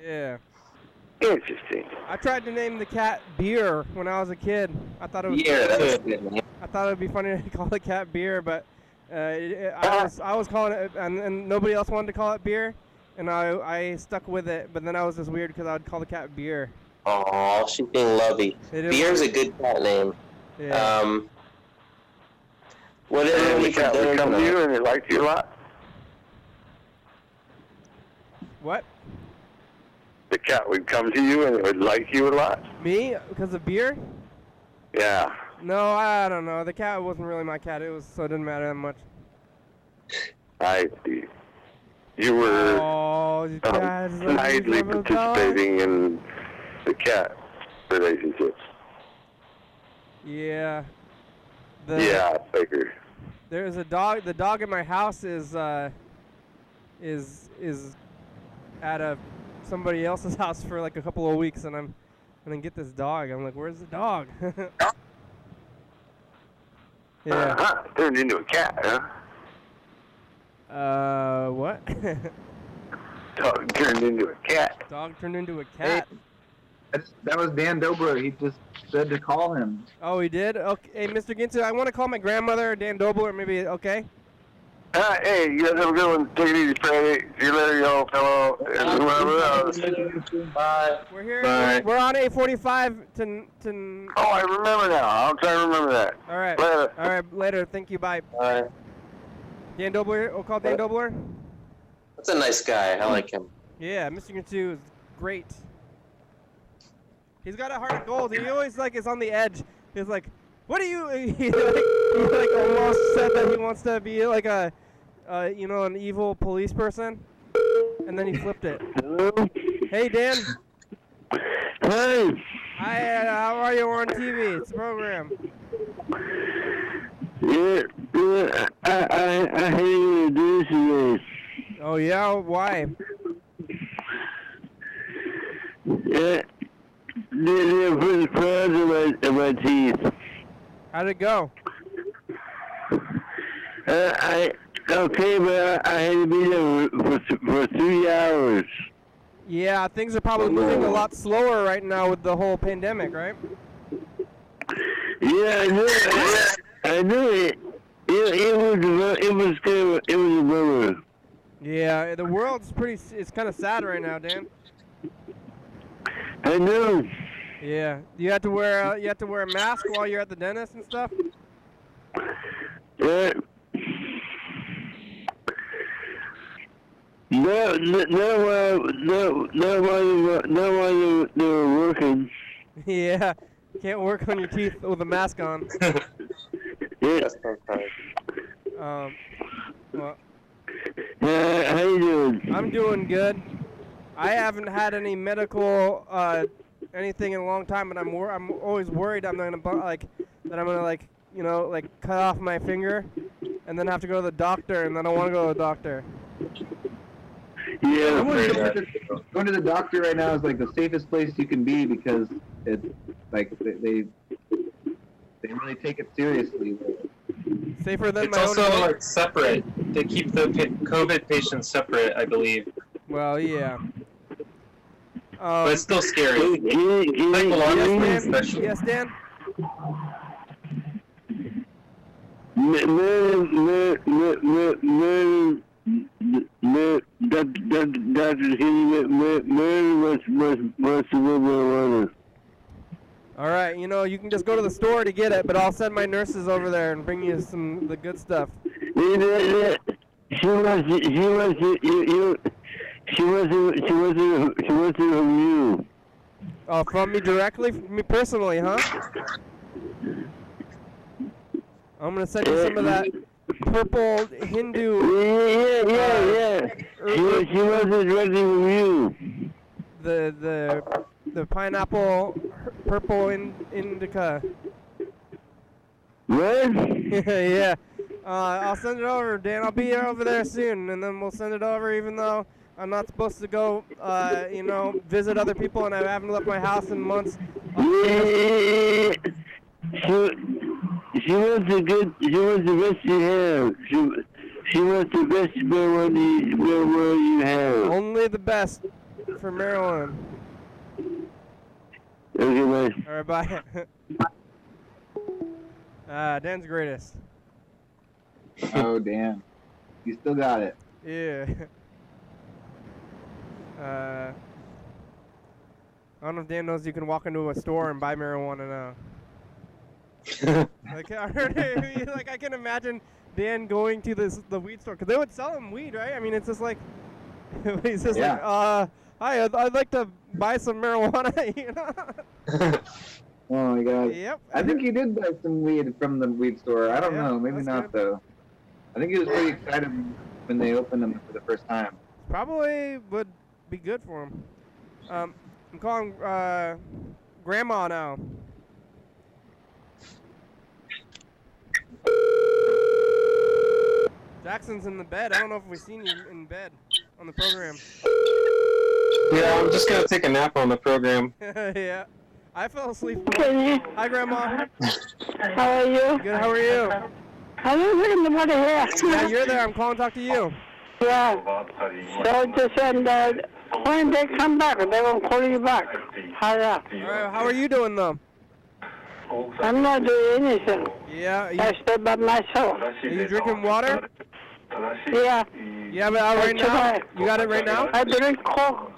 Yeah. Interesting. I tried to name the cat Beer when I was a kid. I thought it was Yeah, that was a good name. I thought it would be funny to call the cat Beer, but I was calling it, and nobody else wanted to call it Beer, and I stuck with it. But then I was just weird because I would call the cat Beer. Aw, she's being lovey. Beer's a good cat name. Yeah. What did And we the cat would come to you and it liked you a lot? What? The cat would come to you and it would like you a lot? Me? Because of Beer? Yeah. No, I don't know. The cat wasn't really my cat. So it didn't matter that much. I see. You were Oh, guys, idly participating in the cat relationship. Yeah. Yeah, I figured. There's a dog. The dog in my house is at somebody else's house for like a couple of weeks, and I'm gonna get this dog. I'm like, where's the dog? Yeah. Turned into a cat, huh? What? Dog turned into a cat. Dog turned into a cat. That was Dan Dobler. He just said to call him. Oh, he did? Okay. Hey, Mr. Ginsu, I want to call my grandmother, Dan Dobler, maybe, okay? Hey, you guys have a good one. Take it easy, Freddy. See you later, y'all. Hello. And whoever else. Bye. We're here. Bye. We're on 845 to... Oh, I remember now. I'll try to remember that. All right. Later. All right, later. Thank you. Bye. Bye. Dan Dobler. We'll call Dan Dobler. That's a nice guy. I like him. Yeah, Mr. Ginsu is great. He's got a heart of gold. He always like is on the edge. He's like, "What do you?" He like almost said that he wants to be like a, an evil police person, and then he flipped it. Hello? Hey, Dan. Hey. Hi. How are you? We're on TV. It's a program. Yeah, I hate you to do this today. Oh yeah. Why? Yeah. They put the crowns in my teeth. How'd it go? Okay, but I had to be there for 3 hours. Yeah, things are probably moving a lot slower right now with the whole pandemic, right? Yeah, I knew it. I knew it. It was a bummer. Yeah, the world's it's kind of sad right now, Dan. I know. Yeah, you have to wear a mask while you're at the dentist and stuff. Yeah. No, while they were working. Yeah, can't work on your teeth with a mask on. Yeah. Well, How you doing? I'm doing good. I haven't had any medical anything in a long time, but I'm always worried I'm gonna cut off my finger and then have to go to the doctor, and then I don't want to go to the doctor. Yeah. Going to the doctor right now is like the safest place you can be because it's like they really take it seriously. Safer than It's my also own. like separate. They keep the COVID patients separate, I believe. Well, yeah. But it's still scary. Yes, Psychologically, Dan. especially. Yes, Dan. All right, you can just go to the store to get it, but I'll send my nurses over there and bring you the good stuff. She wants it from you. Oh, from me directly, from me personally, huh? I'm gonna send you some of that purple Hindu. Yeah. She wants it directly from you. The pineapple purple indica. What? Yeah. I'll send it over, Dan. I'll be over there soon, and then we'll send it over, even though I'm not supposed to go, visit other people, and I haven't left my house in months. She wants the best you have. She wants the best marijuana you have. Only the best for Maryland. Okay, bye. All right, bye. Dan's the greatest. Oh, damn. You still got it. Yeah. I don't know if Dan knows you can walk into a store and buy marijuana now. Like, I heard it, like I can imagine Dan going to the weed store because they would sell him weed, right? I mean, it's just like he's just like, hi, I'd like to buy some marijuana. You know? Oh my god. Yep. I think he did buy some weed from the weed store. I don't Yeah, know. Maybe that's not good. though. I think he was pretty excited when they opened them for the first time. Probably would be good for him. I'm calling Grandma now. Jackson's in the bed. I don't know if we've seen you in bed on the program. Yeah, I'm just gonna take a nap on the program. Yeah. I fell asleep. Kenny, Hi, Grandma. how are you? Good, how are you? I don't think nobody here. Yeah, you're there. I'm calling to talk to you. Yeah. So just send when they come back, they will call you back. All right, how are you doing, though? I'm not doing anything. Yeah. I stay by myself. Are you drinking water? Yeah. You have it out right now? You got it right now? I drink Coke.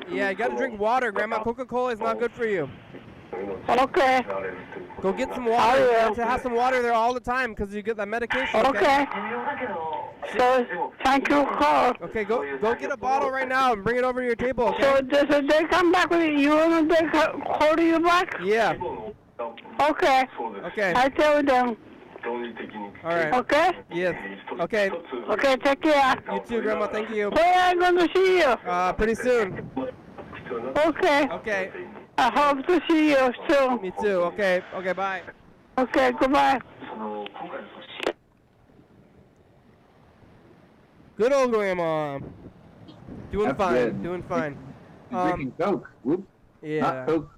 Yeah, you got to drink water, Grandma. Coca-Cola is not good for you. Okay. Go get some water. You have to have some water there all the time because you get that medication. Okay. So, thank you, call. Okay, go get a bottle right now and bring it over to your table, okay? So, does they come back with you want they call you back? Yeah. Okay. Okay. I tell them. All right. Okay? Yes. Okay. Okay, take care. You too, Grandma. Thank you. Where am I going to see you? Pretty soon. Okay. Okay. I hope to see you soon. Me too. Okay. Okay, bye. Okay, goodbye. Good old Grandma. Doing That's fine. good. Doing fine. Drinking Coke. Whoop. Yeah. Not Coke.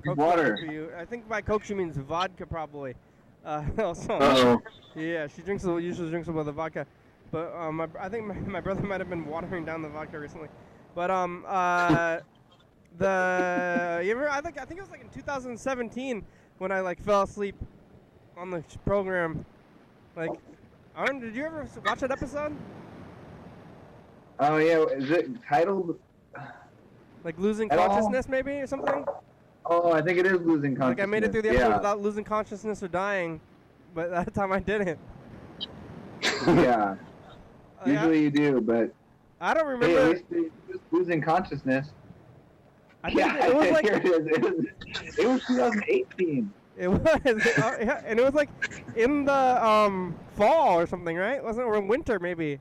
Coke Water. for you. I think by Coke she means vodka probably. Also. Uh-oh. Yeah, she usually drinks it with the vodka, but I think my brother might have been watering down the vodka recently. But I think it was like in 2017 when I like fell asleep on the program. Like, did you ever watch that episode? Oh yeah, is it titled? Like losing At all? consciousness maybe or something? Oh, I think it is losing consciousness. Like I made it through the episode yeah. without losing consciousness or dying, but that time I didn't. Yeah. Usually you do, but I don't hey, remember. at least you're just losing consciousness. I think Yeah, it was like here it is. It was 2018. it was, yeah, and it was like in the fall or something, right? Wasn't it, or winter maybe?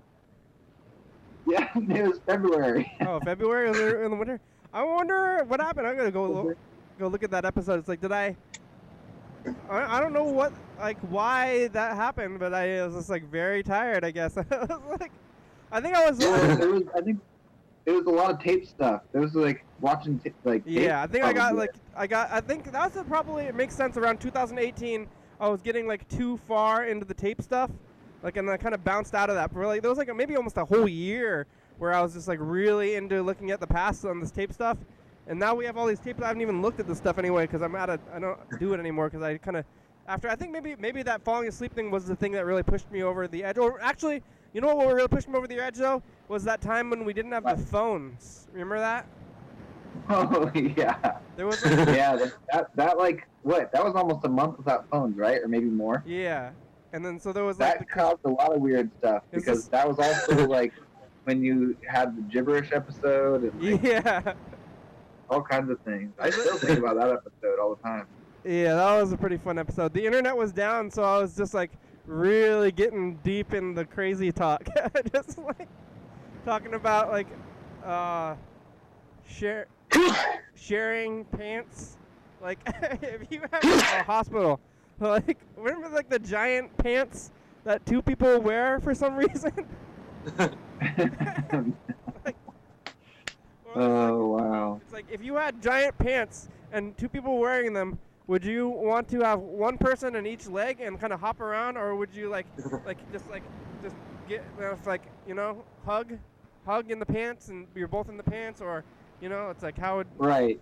Yeah, it was February. Oh, February was it in the winter. I wonder what happened. I'm gonna go look at that episode. It's like, did I don't know what, like, why that happened, but I was just like very tired, I guess. I was like, I think I was. I think it was a lot of tape stuff. It was like watching tape. Yeah, I think I think that's probably, it makes sense around 2018. I was getting like too far into the tape stuff, like, and I kind of bounced out of that. But like, there was like maybe almost a whole year where I was just like really into looking at the past on this tape stuff. And now we have all these tapes. I haven't even looked at this stuff anyway because I don't do it anymore because I kind of, I think maybe that falling asleep thing was the thing that really pushed me over the edge. Or actually, you know what really pushed me over the edge though? Was that time when we didn't have the phones. Remember that? Oh yeah. There was like, yeah, that like what? That was almost a month without phones, right? Or maybe more. yeah. And then so there was That like caused a lot of weird stuff because that was also like when you had the gibberish episode and like, yeah. all kinds of things. I still think about that episode all the time. Yeah, that was a pretty fun episode. The internet was down, so I was just like really getting deep in the crazy talk. Just like talking about like sharing pants. Like if you have a hospital, like remember like the giant pants that two people wear for some reason? Oh wow. It's like if you had giant pants and two people wearing them, would you want to have one person in each leg and kind of hop around, or would you just get hug in the pants and you're both in the pants, or it's like how would Right.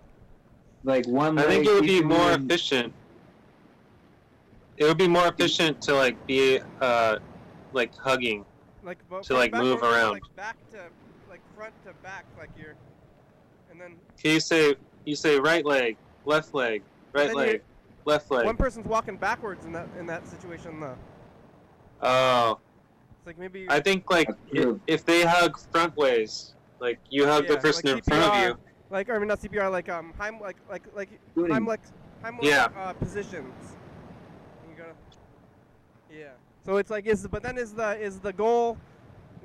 Like one. I think leg it would be each more one- efficient. It would be more efficient to like be like hugging. To, like, move around. like back to like front to back, like you're, and then Okay, you say right leg, left leg, right then leg, left leg. one person's walking backwards in that situation though. Oh, It's like maybe I think like That's true. if they hug front ways, like you hug the person like in front of CPR, you. like not CPR, like Shooting. Heimlich Yeah. positions. You gotta, yeah. So it's like is the goal?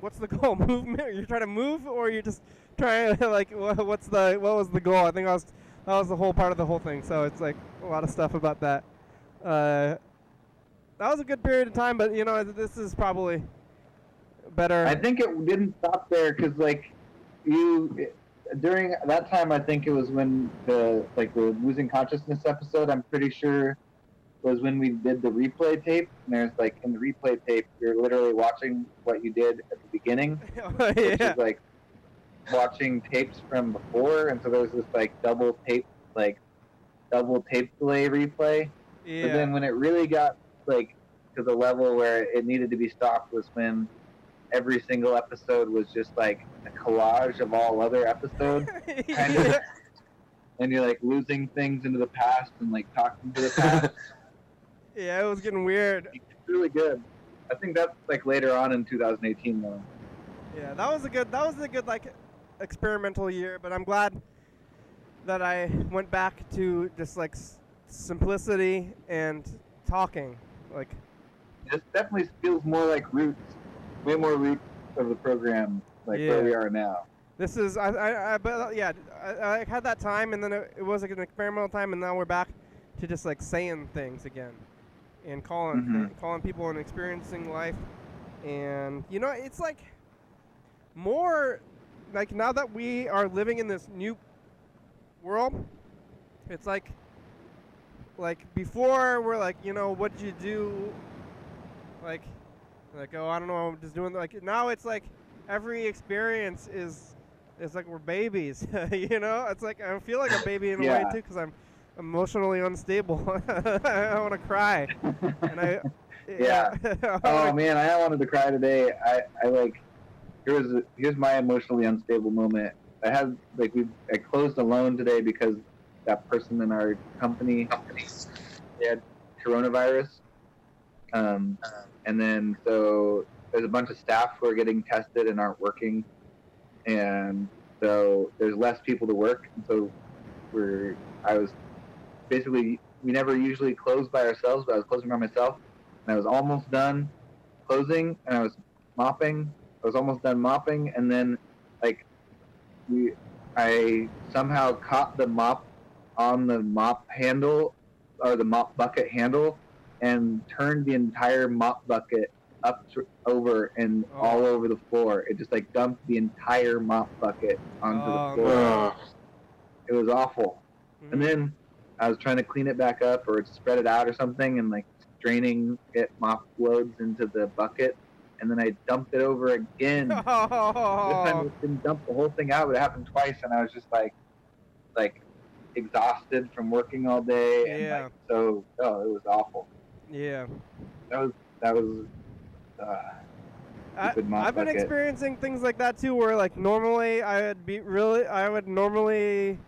What's the goal? Movement? You're trying to move, or you're just trying to like what was the goal? I think that was the whole part of the whole thing. So it's like a lot of stuff about that. That was a good period of time, but this is probably better. I think it didn't stop there because during that time, I think it was when the losing consciousness episode. I'm pretty sure was when we did the replay tape. And there's like in the replay tape, you're literally watching what you did at the beginning, which is like watching tapes from before. And so there was this double tape delay replay. Yeah. But then when it really got to the level where it needed to be stopped was when every single episode was just a collage of all other episodes, kind of, and you're losing things into the past and talking to the past. Yeah, it was getting weird. It's really good. I think that's later on in 2018 though. Yeah, that was a good experimental year, but I'm glad that I went back to just simplicity and talking. This definitely feels more like roots, way more roots of the program, where we are now. This is I had that time, and then it was an experimental time, and now we're back to just saying things again, and calling people and experiencing life, and it's more now that we are living in this new world, it's like before we're what'd you do, oh, I don't know, I'm just doing now it's every experience is we're babies. It's I feel like a baby in a way too, because I'm emotionally unstable. I want to cry. And Oh man, I wanted to cry today. Here's my emotionally unstable moment. I had I closed a loan today because that person in our company they had coronavirus. And then so there's a bunch of staff who are getting tested and aren't working, and so there's less people to work. And so we never usually close by ourselves, but I was closing by myself, and I was almost done closing, and I was mopping. I was almost done mopping, and then I somehow caught the mop on the mop handle, or the mop bucket handle, and turned the entire mop bucket over and all over the floor. It just dumped the entire mop bucket onto the floor. No. It was awful. Mhm. And then I was trying to clean it back up or spread it out or something, and draining it mop loads into the bucket, and then I dumped it over again. This time I didn't dump the whole thing out, but it happened twice, and I was just exhausted from working all day, and Yeah. it was awful. Yeah. That was stupid mop I've been bucket. experiencing things like that too, where normally I would normally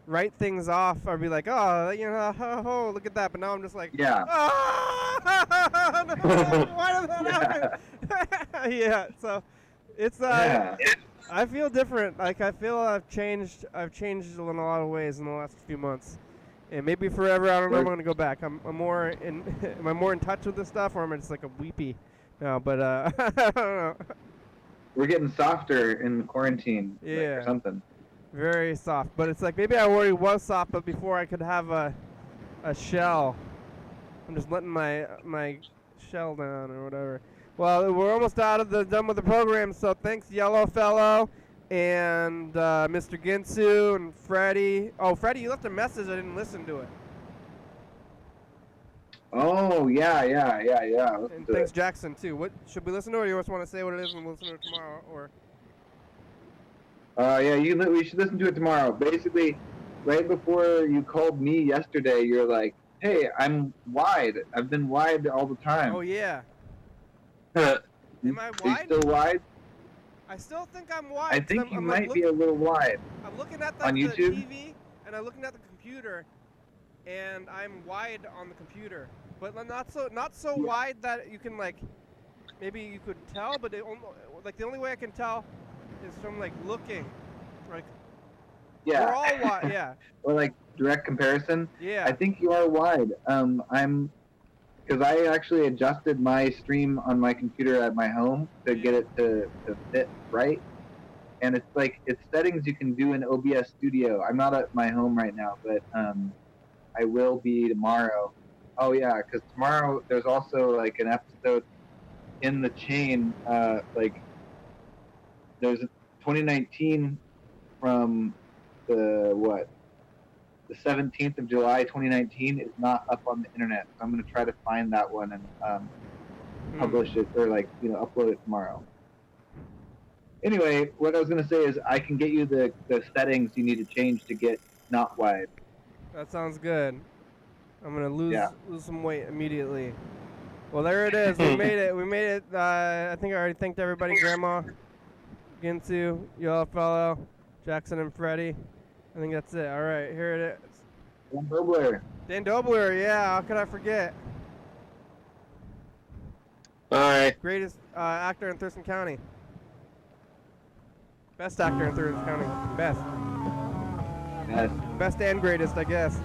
write things off. I'd be oh, look at that, but now I'm just Yeah. oh, no, why did that happen? Yeah, so it's I feel different. I feel I've changed in a lot of ways in the last few months. And maybe forever, I don't know if I'm going to go back. I'm more in am I more in touch with this stuff, or am I just a weepy now? But I don't know. We're getting softer in quarantine. Yeah. Or something. Very soft. But it's maybe I already was soft, but before I could have a shell. I'm just letting my shell down or whatever. Well, we're almost done with the program, so thanks, Yellow Fellow. and Mr. Ginsu and Freddy. Oh, Freddy, you left a message. I didn't listen to it. Oh, yeah. And thanks, Jackson, too. What should we listen to, or you just want to say what it is and we'll listen to it tomorrow? Or yeah, we should listen to it tomorrow. Basically, right before you called me yesterday, you're like, "Hey, I'm wide. I've been wide all the time." oh yeah. Am I Are wide? you still wide? I still think I'm wide. I think you I'm might be a little wide. I'm looking at on the YouTube? TV, and I'm looking at the computer, and I'm wide on the computer, but not so wide that you can like, maybe you could tell, but the only way I can tell is from like looking, like Yeah. we're all wide, yeah. Or like direct comparison. Yeah. I think you are wide. Because I actually adjusted my stream on my computer at my home to get it to fit right. And it's settings you can do in OBS Studio. I'm not at my home right now, but I will be tomorrow. Oh yeah, because tomorrow there's also like an episode in the chain. There's 2019 from the 17th of July 2019 is not up on the internet. So I'm going to try to find that one and publish it, or upload it tomorrow. Anyway, what I was going to say is I can get you the settings you need to change to get not wide. That sounds good. I'm gonna lose some weight immediately. Well, there it is. We made it. We made it. I think I already thanked everybody. Grandma, Ginsu, Yellow Fellow, Jackson, and Freddy. I think that's it. All right, here it is. Dan Dobler. Dan Dobler, yeah. How could I forget? All right. Greatest actor in Thurston County. Best actor in Thurston County. Best. Yes. Best and greatest, I guess.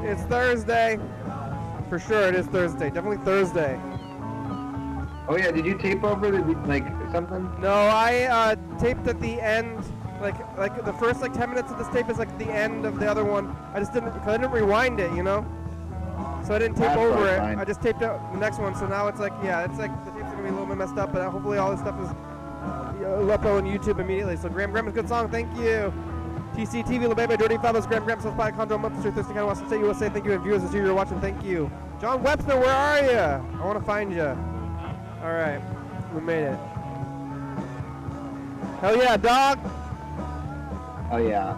It's Thursday. For sure, it is Thursday. Definitely Thursday. Oh yeah, did you tape over something? No, I taped at the end. Like the first 10 minutes of this tape is the end of the other one. I didn't rewind it, So I didn't tape over it. Fine. I just taped out the next one. So now it's the tape's gonna be a little bit messed up, but hopefully all this stuff is uploaded on YouTube immediately. So Graham is a good song. Thank you. TCTV, Little Baby, Dirty Fellows, Graham, South by Condor, Memphis, Thurston County, Washington State, USA. Thank you, and viewers as you're watching. Thank you. John Webster, where are you? I want to find you. All right, we made it. Hell yeah, dog. Oh yeah.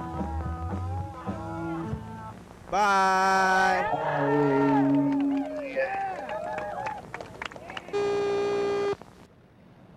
Bye. Bye.